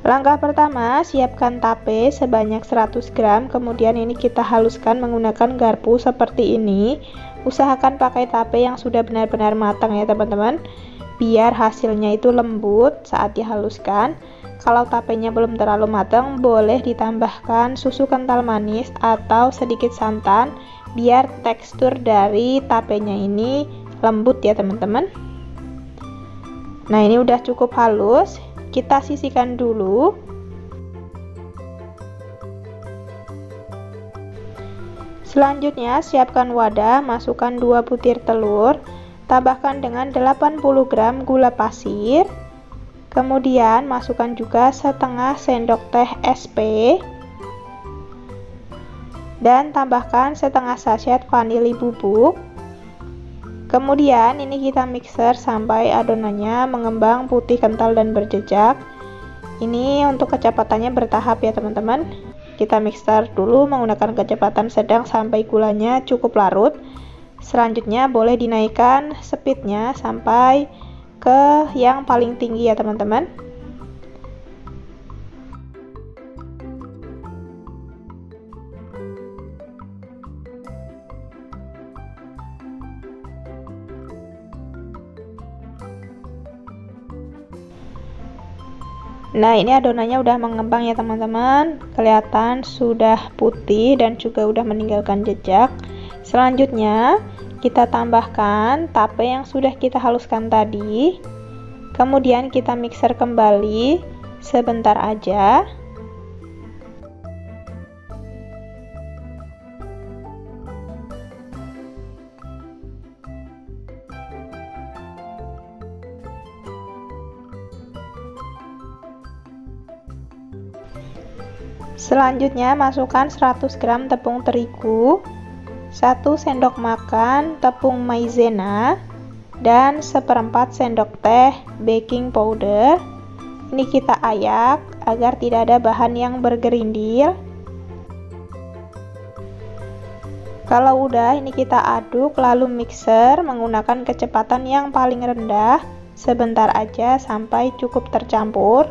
Langkah pertama, siapkan tape sebanyak 100 gram, kemudian ini kita haluskan menggunakan garpu seperti ini. Usahakan pakai tape yang sudah benar-benar matang ya teman-teman, biar hasilnya itu lembut saat dihaluskan. Kalau tapenya belum terlalu matang, boleh ditambahkan susu kental manis atau sedikit santan, biar tekstur dari tapenya ini lembut ya teman-teman. Nah, ini udah cukup halus, kita sisihkan dulu. Selanjutnya, siapkan wadah, masukkan 2 butir telur, tambahkan dengan 80 gram gula pasir, kemudian masukkan juga setengah sendok teh SP, dan tambahkan setengah sachet vanili bubuk. Kemudian ini kita mixer sampai adonannya mengembang putih, kental, dan berjejak. Ini untuk kecepatannya bertahap ya teman-teman. Kita mixer dulu menggunakan kecepatan sedang sampai gulanya cukup larut. Selanjutnya boleh dinaikkan speednya sampai ke yang paling tinggi ya teman-teman. Nah, ini adonannya udah mengembang ya teman-teman, kelihatan sudah putih dan juga udah meninggalkan jejak. Selanjutnya kita tambahkan tape yang sudah kita haluskan tadi, kemudian kita mixer kembali sebentar aja. Selanjutnya masukkan 100 gram tepung terigu, 1 sendok makan tepung maizena, dan 1/4 sendok teh baking powder. Ini kita ayak agar tidak ada bahan yang bergerindil. Kalau udah, ini kita aduk lalu mixer menggunakan kecepatan yang paling rendah sebentar aja sampai cukup tercampur.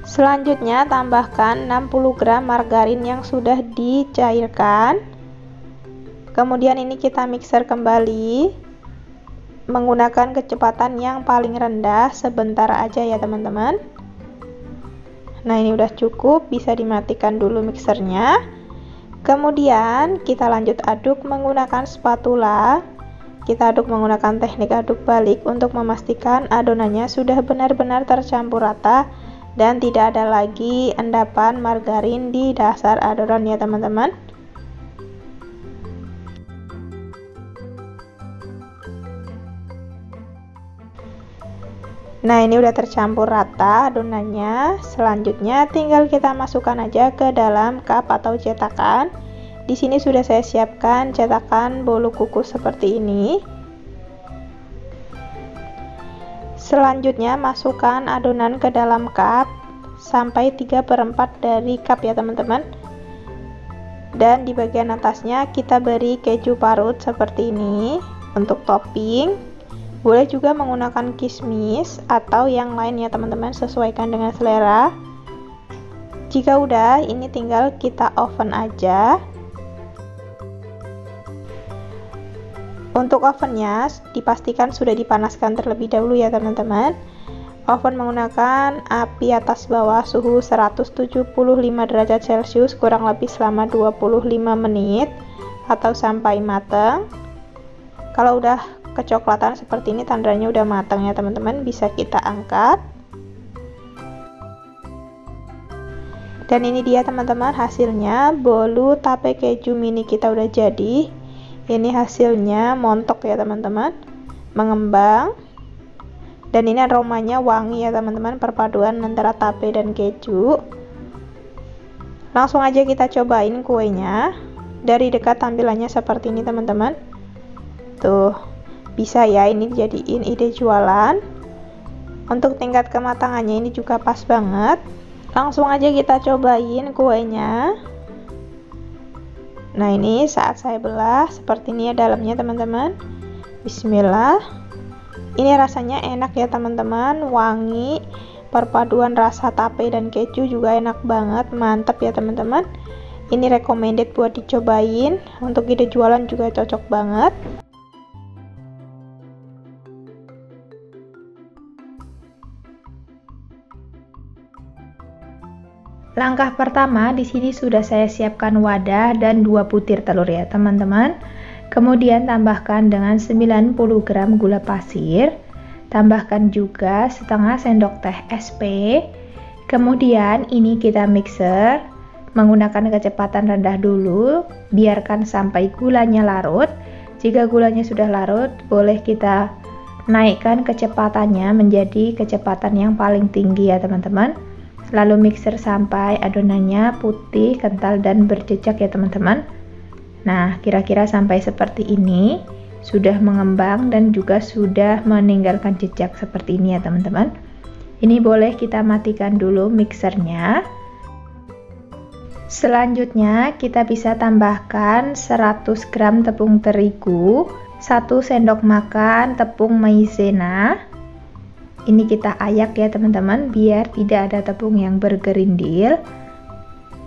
Selanjutnya tambahkan 60 gram margarin yang sudah dicairkan. Kemudian ini kita mixer kembali menggunakan kecepatan yang paling rendah sebentar aja ya teman-teman. Nah, ini udah cukup, bisa dimatikan dulu mixernya. Kemudian kita lanjut aduk menggunakan spatula. Kita aduk menggunakan teknik aduk balik untuk memastikan adonannya sudah benar-benar tercampur rata dan tidak ada lagi endapan margarin di dasar adonan ya teman-teman. Nah, ini udah tercampur rata adonannya. Selanjutnya tinggal kita masukkan aja ke dalam cup atau cetakan. Di sini sudah saya siapkan cetakan bolu kukus seperti ini. Selanjutnya masukkan adonan ke dalam cup sampai 3/4 dari cup ya teman-teman. Dan di bagian atasnya kita beri keju parut seperti ini untuk topping. Boleh juga menggunakan kismis atau yang lain ya teman-teman, sesuaikan dengan selera. Jika udah, ini tinggal kita oven aja. Untuk ovennya dipastikan sudah dipanaskan terlebih dahulu ya teman-teman. Oven menggunakan api atas bawah suhu 175 derajat Celcius kurang lebih selama 25 menit atau sampai matang. Kalau udah kecoklatan seperti ini tandanya udah matang ya teman-teman, bisa kita angkat. Dan ini dia teman-teman hasilnya, bolu tape keju mini kita udah jadi. Ini hasilnya montok ya teman-teman, mengembang, dan ini aromanya wangi ya teman-teman, perpaduan antara tape dan keju. Langsung aja kita cobain kuenya. Dari dekat tampilannya seperti ini teman-teman, tuh bisa ya ini dijadiin ide jualan. Untuk tingkat kematangannya ini juga pas banget. Langsung aja kita cobain kuenya. Nah, ini saat saya belah seperti ini ya dalamnya teman-teman. Bismillah. Ini rasanya enak ya teman-teman, wangi, perpaduan rasa tape dan keju juga enak banget, mantap ya teman-teman. Ini recommended buat dicobain, untuk ide jualan juga cocok banget. Langkah pertama di sini sudah saya siapkan wadah dan 2 butir telur ya teman-teman. Kemudian tambahkan dengan 90 gram gula pasir. Tambahkan juga setengah sendok teh SP. Kemudian ini kita mixer menggunakan kecepatan rendah dulu. Biarkan sampai gulanya larut. Jika gulanya sudah larut, boleh kita naikkan kecepatannya menjadi kecepatan yang paling tinggi ya teman-teman. Lalu mixer sampai adonannya putih, kental, dan berjejak ya teman-teman. Nah, kira-kira sampai seperti ini, sudah mengembang dan juga sudah meninggalkan jejak seperti ini ya teman-teman. Ini boleh kita matikan dulu mixernya. Selanjutnya kita bisa tambahkan 100 gram tepung terigu, 1 sendok makan tepung maizena. Ini kita ayak ya teman-teman biar tidak ada tepung yang bergerindil.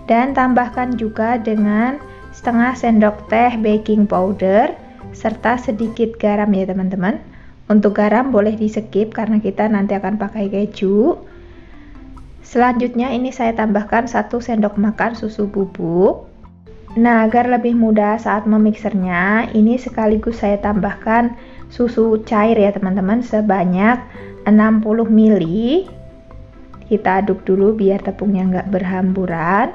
Dan tambahkan juga dengan setengah sendok teh baking powder serta sedikit garam ya teman-teman. Untuk garam boleh di skip karena kita nanti akan pakai keju. Selanjutnya ini saya tambahkan 1 sendok makan susu bubuk. Nah, agar lebih mudah saat memixernya, ini sekaligus saya tambahkan susu cair ya teman-teman sebanyak 60 ml. Kita aduk dulu biar tepungnya nggak berhamburan.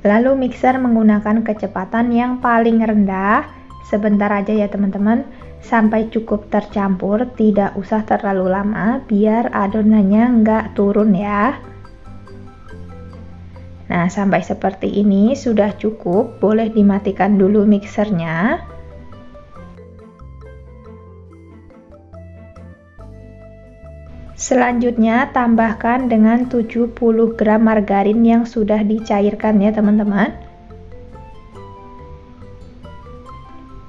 Lalu mixer menggunakan kecepatan yang paling rendah. Sebentar aja ya teman-teman, sampai cukup tercampur, tidak usah terlalu lama biar adonannya nggak turun ya. Nah, sampai seperti ini sudah cukup, boleh dimatikan dulu mixernya. Selanjutnya tambahkan dengan 70 gram margarin yang sudah dicairkan ya teman-teman.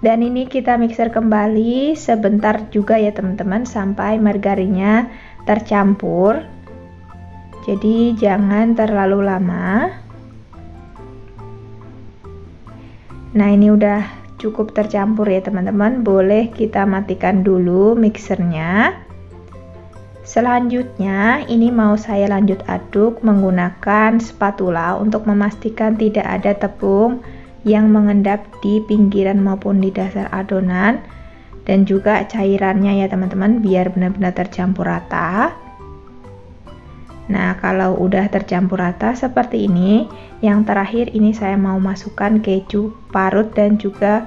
Dan ini kita mixer kembali sebentar juga ya teman-teman sampai margarinnya tercampur. Jadi jangan terlalu lama. Nah, ini udah cukup tercampur ya teman-teman, boleh kita matikan dulu mixernya. Selanjutnya ini mau saya lanjut aduk menggunakan spatula untuk memastikan tidak ada tepung yang mengendap di pinggiran maupun di dasar adonan, dan juga cairannya ya teman-teman biar benar-benar tercampur rata. Nah, kalau udah tercampur rata seperti ini, yang terakhir ini saya mau masukkan keju parut dan juga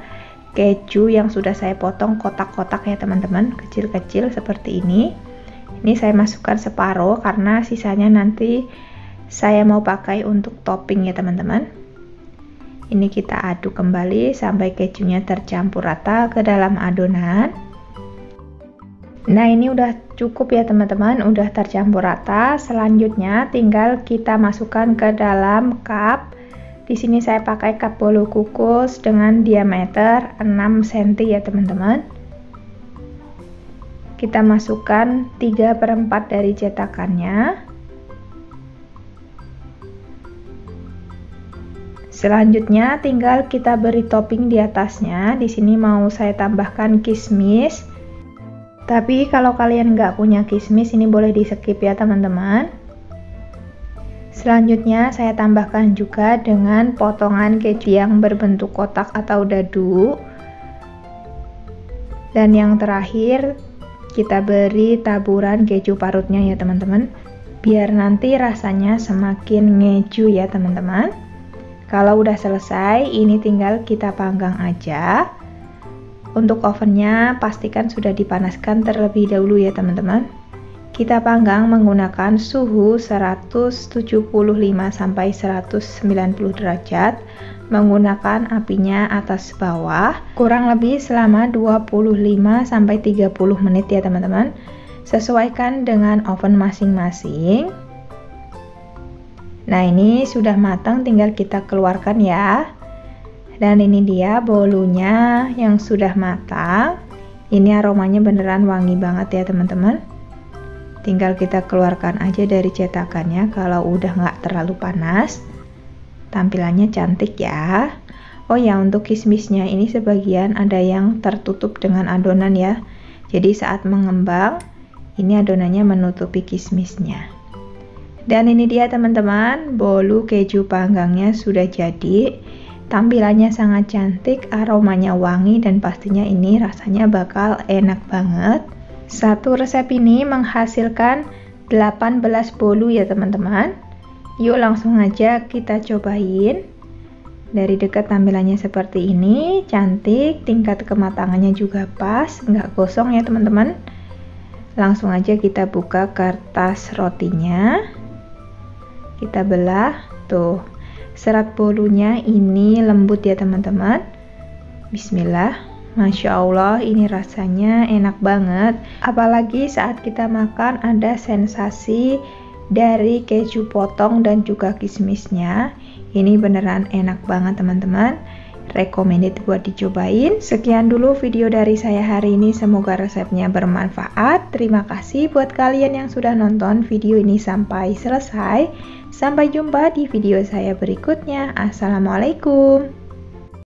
keju yang sudah saya potong kotak-kotak ya teman-teman, kecil-kecil seperti ini. Ini saya masukkan separuh karena sisanya nanti saya mau pakai untuk topping ya teman-teman. Ini kita aduk kembali sampai kejunya tercampur rata ke dalam adonan. Nah, ini udah cukup ya teman-teman, udah tercampur rata. Selanjutnya tinggal kita masukkan ke dalam cup. Di sini saya pakai cup bolu kukus dengan diameter 6 cm ya teman-teman. Kita masukkan 3/4 dari cetakannya. Selanjutnya tinggal kita beri topping di atasnya. Di sini mau saya tambahkan kismis. Tapi kalau kalian nggak punya kismis, ini boleh di skip ya teman-teman. Selanjutnya saya tambahkan juga dengan potongan keju yang berbentuk kotak atau dadu. Dan yang terakhir kita beri taburan keju parutnya ya teman-teman, biar nanti rasanya semakin ngeju ya teman-teman. Kalau udah selesai, ini tinggal kita panggang aja. Untuk ovennya pastikan sudah dipanaskan terlebih dahulu ya teman-teman. Kita panggang menggunakan suhu 175 sampai 190 derajat, menggunakan apinya atas bawah kurang lebih selama 25 sampai 30 menit ya teman-teman. Sesuaikan dengan oven masing-masing. Nah, ini sudah matang, tinggal kita keluarkan ya. Dan ini dia bolunya yang sudah matang. Ini aromanya beneran wangi banget ya teman-teman. Tinggal kita keluarkan aja dari cetakannya. Kalau udah nggak terlalu panas, tampilannya cantik ya. Oh ya, untuk kismisnya ini sebagian ada yang tertutup dengan adonan ya. Jadi saat mengembang, ini adonannya menutupi kismisnya. Dan ini dia teman-teman, bolu keju panggangnya sudah jadi. Tampilannya sangat cantik, aromanya wangi, dan pastinya ini rasanya bakal enak banget. Satu resep ini menghasilkan 18 bolu ya teman-teman. Yuk langsung aja kita cobain. Dari dekat tampilannya seperti ini, cantik, tingkat kematangannya juga pas, nggak gosong ya teman-teman. Langsung aja kita buka kertas rotinya. Kita belah, tuh. Serat bolunya ini lembut ya teman-teman. Bismillah, Masya Allah, ini rasanya enak banget. Apalagi saat kita makan ada sensasi dari keju potong dan juga kismisnya. Ini beneran enak banget teman-teman. Recommended buat dicobain. Sekian dulu video dari saya hari ini, semoga resepnya bermanfaat. Terima kasih buat kalian yang sudah nonton video ini sampai selesai. Sampai jumpa di video saya berikutnya. Assalamualaikum.